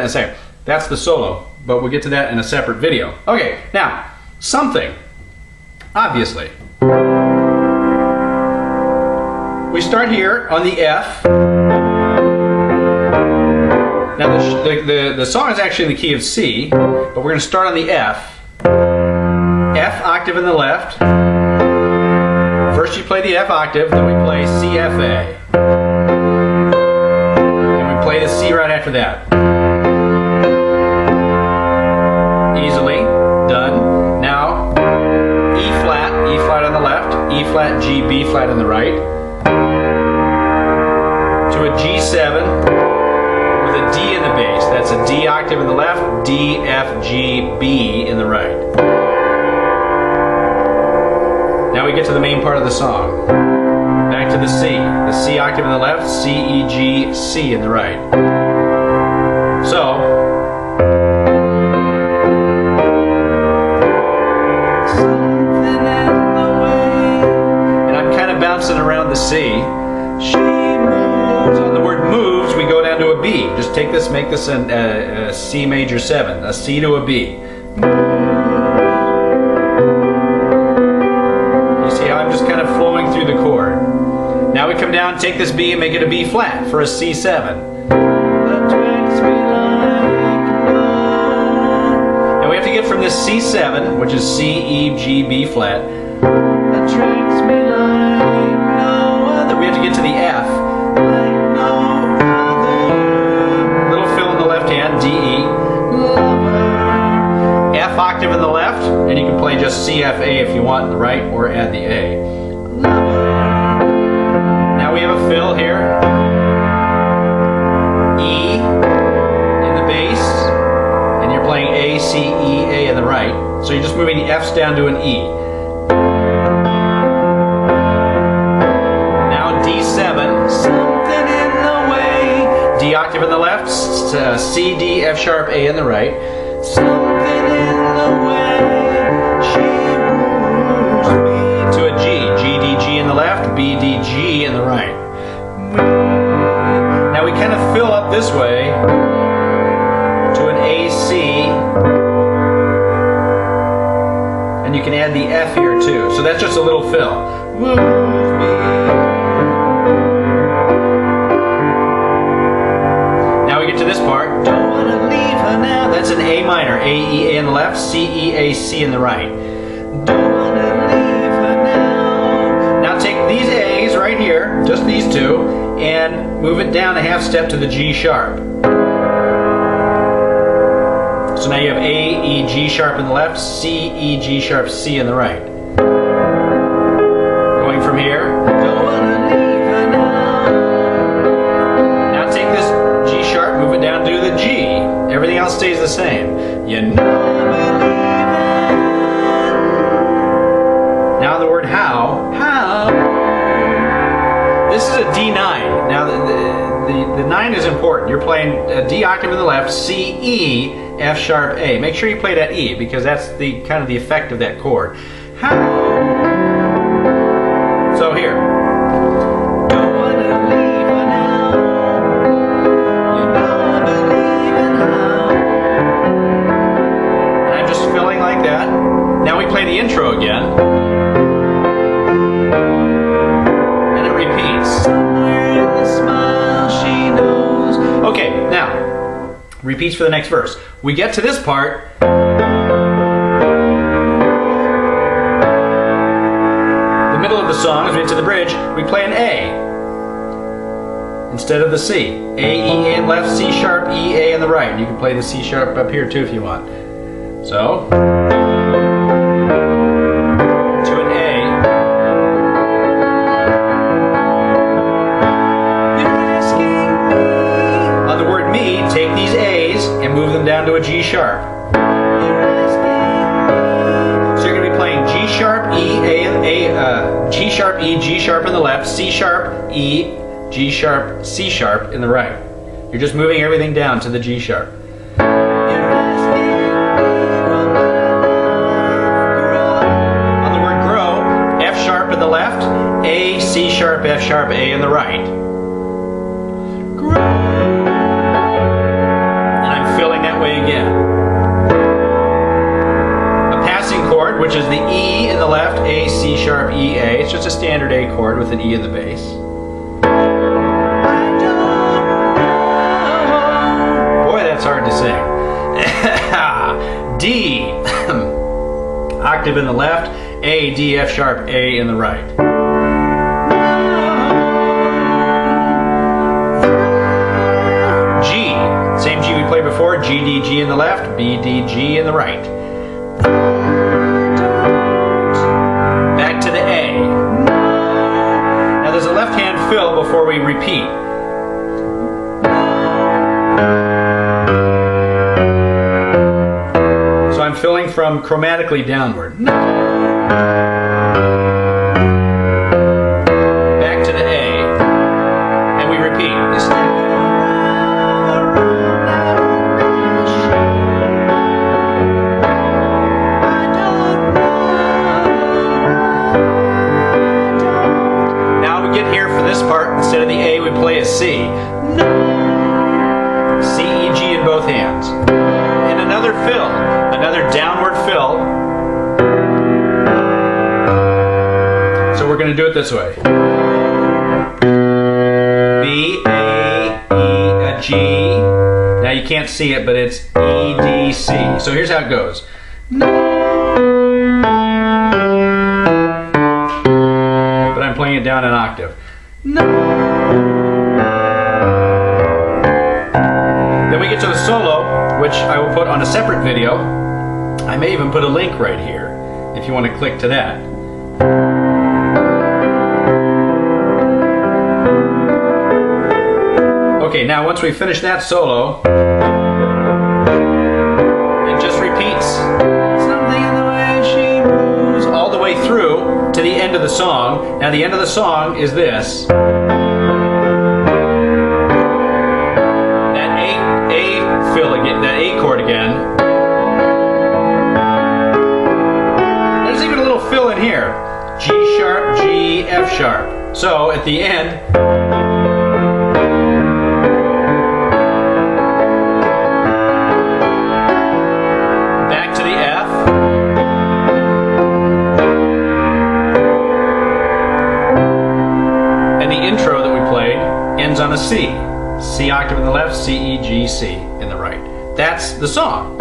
that in a second. That's the solo, but we'll get to that in a separate video. Okay, now, something, obviously. We start here on the F. Now the song is actually in the key of C, but we're going to start on the F. F octave in the left. First you play the F octave, then we play C, F, A. And we play the C right after that. Easily done. Now E flat on the left, E flat, G, B flat on the right. To a G7 with a D in the bass. That's a D octave in the left, D, F, G, B in the right. Now we get to the main part of the song. Back to the C. The C octave in the left, C, E, G, C in the right. So, something in the way. And I'm kind of bouncing around the C. She moves. On the word moves, we go down to a B. Just take this, make this a C major 7. A C to a B. I'm just kind of flowing through the chord. Now we come down, take this B and make it a B flat for a C7. Now we have to get from this C7, which is C, E, G, B flat. We have to get to the F. Little fill in the left hand, D, E. F octave in the left, and you can play just C, F, A if you want in the right, or add the A. Now we have a fill here. E in the bass, and you're playing A, C, E, A in the right. So you're just moving the F's down to an E. Now D7, something in the way. D octave in the left, C, D, F sharp, A in the right. Something in the way she moves me. To a G, G, D, G in the left, B, D, G in the right. Now we kind of fill up this way to an A, C, and you can add the F here too. So that's just a little fill. Moves me. Now we get to this part. Don't wanna leave her now. That's an A minor. A, E, A in the left, C, E, A, C in the right. Don't wanna leave her now. Now take these A's right here, just these two, and move it down a half step to the G sharp. So now you have A, E, G sharp in the left, C, E, G sharp, C in the right. Going from here. Don't wanna leave her now. Now take this G sharp, move it down to the G. Everything else stays the same. You know I'm leaving. Now the word how. This is a D9. Now the 9 is important. You're playing a D octave in the left, C, E, F sharp, A. Make sure you play that E because that's the kind of the effect of that chord. How? So here. Don't wanna leave her now. You know I'm leaving now. And I'm just filling like that. Now we play the intro again. And it repeats. Somewhere in the smile she knows. Okay, now repeats for the next verse. We get to this part. The middle of the song, as we get to the bridge, we play an A instead of the C. A, E, A in left, C sharp, E, A in the right. You can play the C sharp up here too if you want. So, to an A. You're asking me. On the word me, take these A's and move them down to a G sharp. So you're going to be playing G sharp, E, A, and A, G sharp, E, G sharp in the left, C sharp, E, G sharp, C sharp in the right. You're just moving everything down to the G sharp. On the word grow, F sharp in the left, A, C sharp, F sharp, A in the right. Grow. E in the left, A, C sharp, E, A. It's just a standard A chord with an E in the bass. I don't know. Boy, that's hard to sing. D, octave in the left, A, D, F sharp, A in the right. G, same G we played before, G, D, G in the left, B, D, G in the right. Back to the A. Now there's a left hand fill before we repeat. So I'm filling from chromatically downward. Back to the A. And we repeat. Instead of the A, we play a C. C, E, G in both hands. And another fill, another downward fill. So we're going to do it this way. B, A, E, a G. Now you can't see it, but it's E, D, C. So here's how it goes. But I'm playing it down an octave. Then we get to the solo, which I will put on a separate video. I may even put a link right here if you want to click to that. Okay, now once we finish that solo, it just repeats. Something in the way she moves all the way through to the end of the song. Now the end of the song is this. That A fill again, that A chord again. There's even a little fill in here. G sharp, G, F sharp. So at the end, back to the F. And the intro that we played ends on a C. C octave in the left, C, E, G, C in the right. That's the song.